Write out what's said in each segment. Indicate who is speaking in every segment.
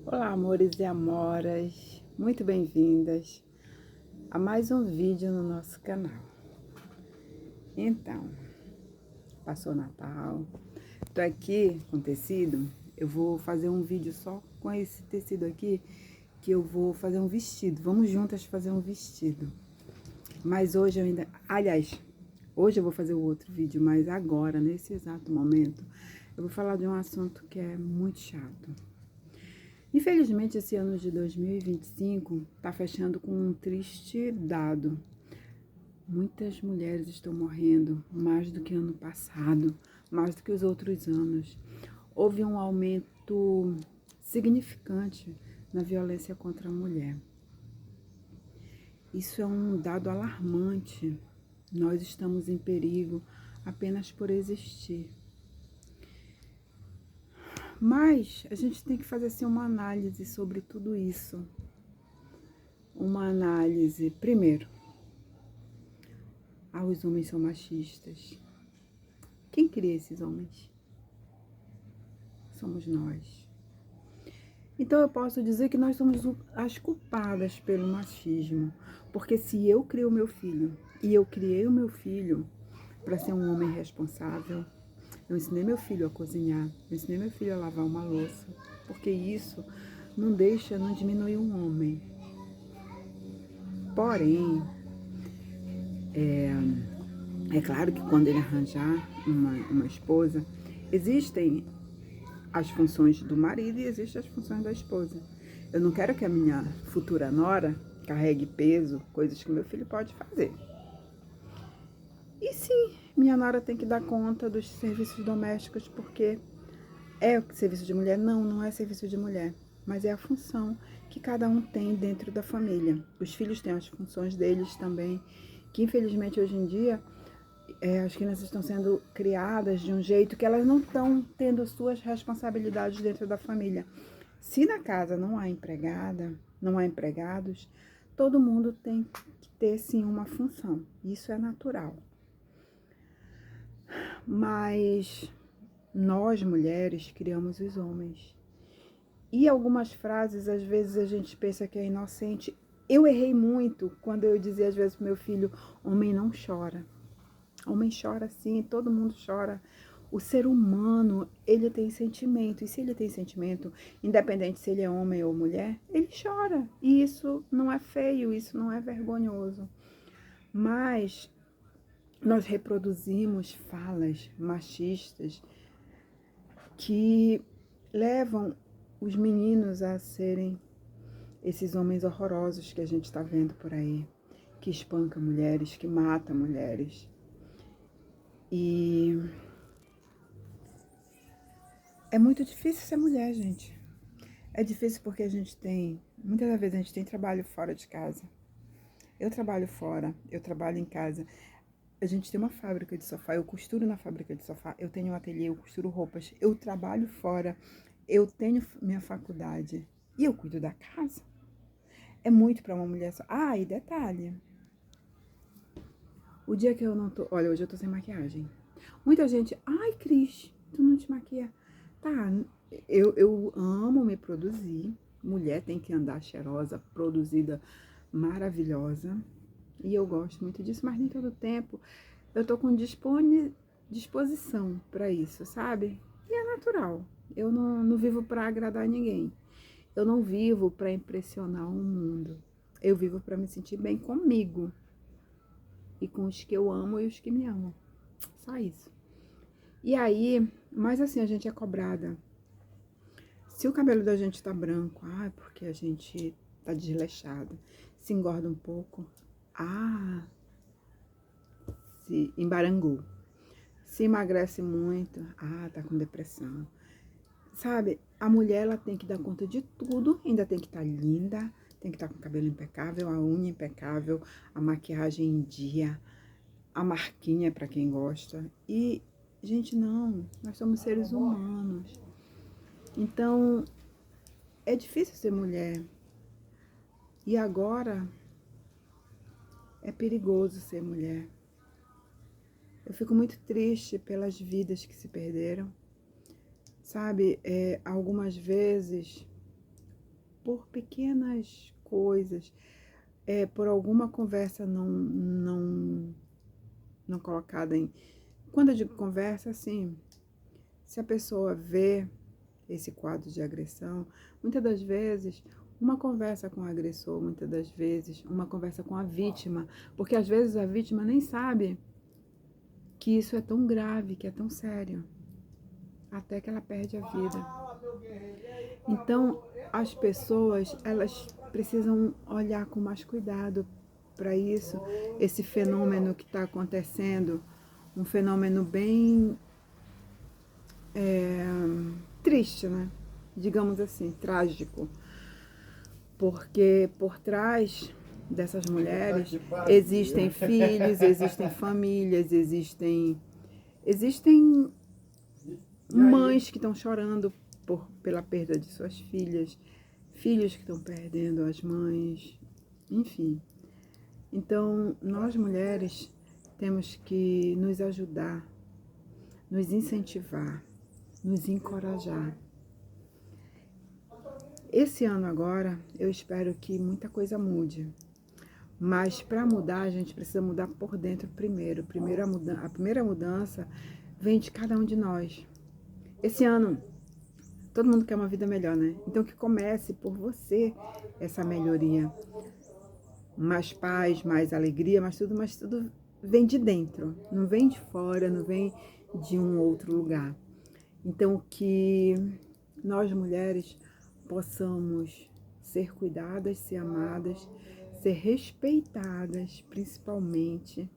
Speaker 1: Olá, amores e amoras, muito bem-vindas a mais um vídeo no nosso canal. Então, passou o Natal, tô aqui com tecido, eu vou fazer um vídeo só com esse tecido aqui, que eu vou fazer um vestido, vamos juntas fazer um vestido. Mas hoje eu ainda, aliás, hoje eu vou fazer o outro vídeo, mas agora, nesse exato momento, eu vou falar de um assunto que é muito chato. Infelizmente, esse ano de 2025 está fechando com um triste dado. Muitas mulheres estão morrendo, mais do que ano passado, mais do que os outros anos. Houve um aumento significante na violência contra a mulher. Isso é um dado alarmante. Nós estamos em perigo apenas por existir. Mas a gente tem que fazer assim, uma análise sobre tudo isso. Uma análise, primeiro, os homens são machistas. Quem cria esses homens? Somos nós. Então eu posso dizer que nós somos as culpadas pelo machismo. Porque se eu crio o meu filho, e eu criei o meu filho para ser um homem responsável, eu ensinei meu filho a cozinhar, eu ensinei meu filho a lavar uma louça, porque isso não diminui um homem. Porém, é claro que quando ele arranjar uma esposa, existem as funções do marido e existem as funções da esposa. Eu não quero que a minha futura nora carregue peso, coisas que meu filho pode fazer. E sim, minha nora tem que dar conta dos serviços domésticos, porque é serviço de mulher? Não, não é serviço de mulher, mas é a função que cada um tem dentro da família. Os filhos têm as funções deles também, que infelizmente hoje em dia as crianças estão sendo criadas de um jeito que elas não estão tendo suas responsabilidades dentro da família. Se na casa não há empregada, não há empregados, todo mundo tem que ter sim uma função. Isso é natural. Mas nós mulheres criamos os homens. E algumas frases, às vezes a gente pensa que é inocente. Eu errei muito quando eu dizia às vezes pro meu filho, homem não chora. Homem chora sim, todo mundo chora. O ser humano, ele tem sentimento. E se ele tem sentimento, independente se ele é homem ou mulher, ele chora. E isso não é feio, isso não é vergonhoso. Mas nós reproduzimos falas machistas que levam os meninos a serem esses homens horrorosos que a gente está vendo por aí, que espancam mulheres, que matam mulheres. E é muito difícil ser mulher, gente. É difícil porque muitas das vezes a gente tem trabalho fora de casa. Eu trabalho fora, eu trabalho em casa. A gente tem uma fábrica de sofá, eu costuro na fábrica de sofá, eu tenho um ateliê, eu costuro roupas, eu trabalho fora, eu tenho minha faculdade e eu cuido da casa. É muito para uma mulher só. Ah, e detalhe, o dia que eu não tô... Olha, hoje eu tô sem maquiagem. Muita gente, ai, Cris, tu não te maquia. Tá, eu amo me produzir. Mulher tem que andar cheirosa, produzida, maravilhosa. E eu gosto muito disso, mas nem todo tempo eu tô com disposição para isso, sabe? E é natural. Eu não vivo para agradar ninguém. Eu não vivo para impressionar o mundo. Eu vivo para me sentir bem comigo. E com os que eu amo e os que me amam. Só isso. E aí, mas assim, a gente é cobrada. Se o cabelo da gente tá branco, porque a gente tá desleixada. Se engorda um pouco, se embarangou. Se emagrece muito, tá com depressão. Sabe, a mulher, ela tem que dar conta de tudo, ainda tem que estar linda, tem que estar com o cabelo impecável, a unha impecável, a maquiagem em dia, a marquinha para quem gosta. E, gente, não, nós somos seres humanos. Então, é difícil ser mulher. E agora, é perigoso ser mulher. Eu fico muito triste pelas vidas que se perderam. Sabe, algumas vezes por pequenas coisas, por alguma conversa não colocada em... Quando eu digo conversa, assim, se a pessoa vê esse quadro de agressão, muitas das vezes, uma conversa com o agressor, muitas das vezes, uma conversa com a vítima, porque às vezes a vítima nem sabe que isso é tão grave, que é tão sério, até que ela perde a vida. Então, as pessoas, elas precisam olhar com mais cuidado para isso, esse fenômeno que está acontecendo, um fenômeno bem triste, né? Digamos assim, trágico, porque por trás dessas mulheres existem filhos, existem famílias, existem mães que estão chorando pela perda de suas filhas, filhos que estão perdendo as mães, enfim. Então, nós mulheres temos que nos ajudar, nos incentivar, nos encorajar. Esse ano agora, eu espero que muita coisa mude. Mas para mudar, a gente precisa mudar por dentro primeiro. A primeira mudança vem de cada um de nós. Esse ano, todo mundo quer uma vida melhor, né? Então que comece por você essa melhoria. Mais paz, mais alegria, mas tudo vem de dentro. Não vem de fora, não vem de um outro lugar. Então que nós mulheres possamos ser cuidadas, ser amadas, ser respeitadas, principalmente,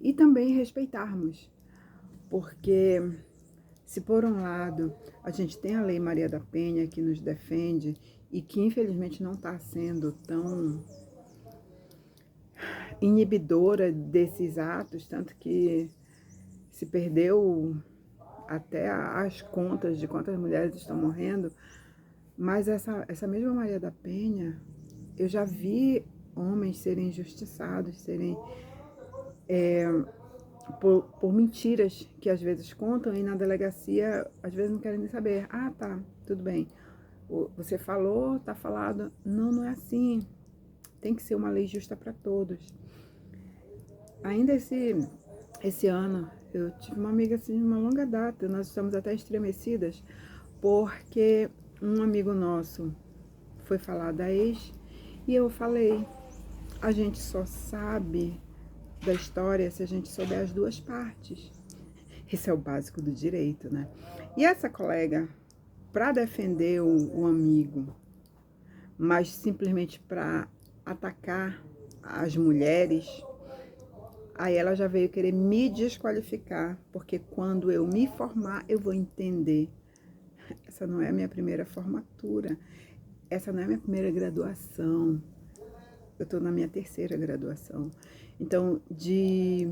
Speaker 1: e também respeitarmos, porque se por um lado a gente tem a Lei Maria da Penha que nos defende e que infelizmente não está sendo tão inibidora desses atos, tanto que se perdeu até as contas de quantas mulheres estão morrendo, mas essa mesma Maria da Penha, eu já vi homens serem injustiçados, serem por mentiras que às vezes contam e na delegacia às vezes não querem nem saber. Ah, tá, tudo bem. Você falou, tá falado. Não, não é assim. Tem que ser uma lei justa para todos. Ainda esse ano, eu tive uma amiga assim de uma longa data, nós estamos até estremecidas, porque um amigo nosso foi falar da ex e eu falei, a gente só sabe da história se a gente souber as duas partes. Esse é o básico do direito, né? E essa colega, para defender o amigo, mas simplesmente para atacar as mulheres, aí ela já veio querer me desqualificar, porque quando eu me formar, eu vou entender. Essa não é a minha primeira formatura, essa não é a minha primeira graduação, eu estou na minha terceira graduação. Então, de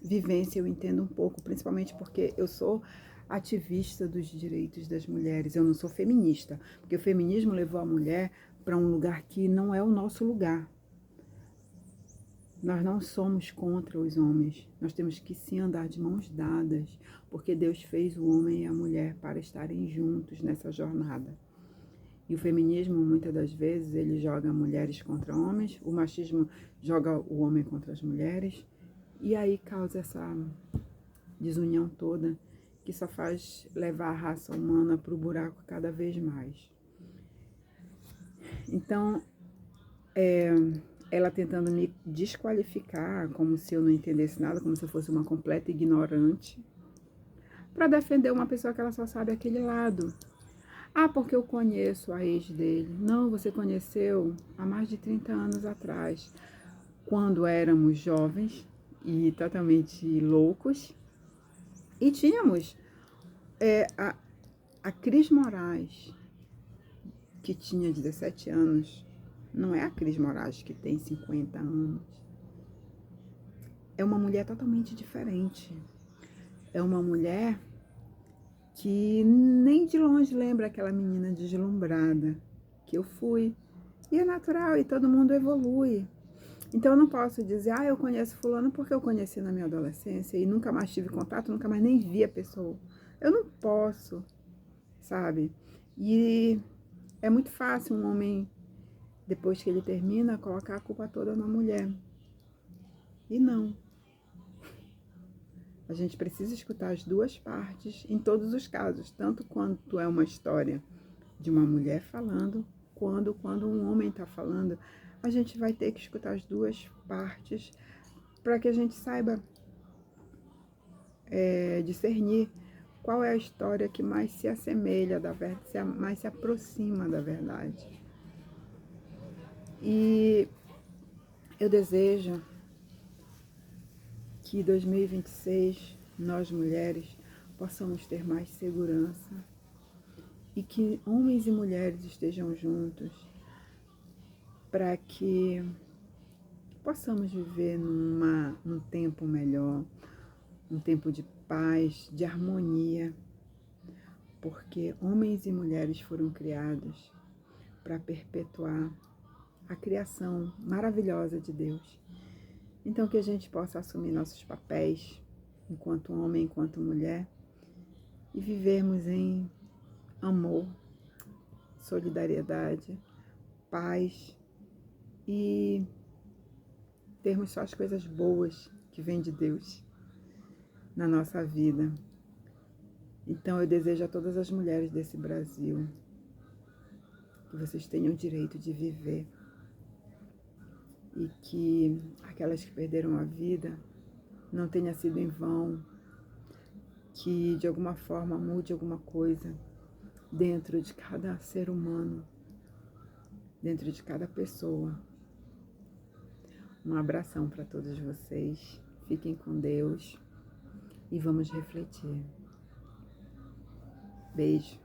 Speaker 1: vivência eu entendo um pouco, principalmente porque eu sou ativista dos direitos das mulheres, eu não sou feminista, porque o feminismo levou a mulher para um lugar que não é o nosso lugar. Nós não somos contra os homens, nós temos que sim andar de mãos dadas, porque Deus fez o homem e a mulher para estarem juntos nessa jornada. E o feminismo, muitas das vezes, ele joga mulheres contra homens, o machismo joga o homem contra as mulheres, e aí causa essa desunião toda, que só faz levar a raça humana para o buraco cada vez mais. Então, ela tentando me desqualificar, como se eu não entendesse nada, como se eu fosse uma completa ignorante, para defender uma pessoa que ela só sabe aquele lado. Ah, porque eu conheço a ex dele. Não, você conheceu há mais de 30 anos atrás, quando éramos jovens e totalmente loucos. E tínhamos a Cris Moraes, que tinha 17 anos. Não é a Cris Moraes que tem 50 anos. É uma mulher totalmente diferente. É uma mulher que nem de longe lembra aquela menina deslumbrada que eu fui. E é natural, e todo mundo evolui. Então eu não posso dizer, eu conheço fulano porque eu conheci na minha adolescência e nunca mais tive contato, nunca mais nem vi a pessoa. Eu não posso, sabe? E É muito fácil um homem, depois que ele termina, colocar a culpa toda na mulher. E não. A gente precisa escutar as duas partes em todos os casos, tanto quando é uma história de uma mulher falando, quando um homem está falando, a gente vai ter que escutar as duas partes para que a gente saiba discernir qual é a história que mais se assemelha da verdade, mais se aproxima da verdade. E eu desejo que em 2026 nós mulheres possamos ter mais segurança e que homens e mulheres estejam juntos para que possamos viver num tempo melhor, um tempo de paz, de harmonia, porque homens e mulheres foram criados para perpetuar a criação maravilhosa de Deus. Então que a gente possa assumir nossos papéis enquanto homem, enquanto mulher e vivermos em amor, solidariedade, paz e termos só as coisas boas que vêm de Deus na nossa vida. Então eu desejo a todas as mulheres desse Brasil que vocês tenham o direito de viver e que aquelas que perderam a vida não tenha sido em vão, que de alguma forma mude alguma coisa dentro de cada ser humano, dentro de cada pessoa. Um abração para todos vocês, fiquem com Deus e vamos refletir. Beijo.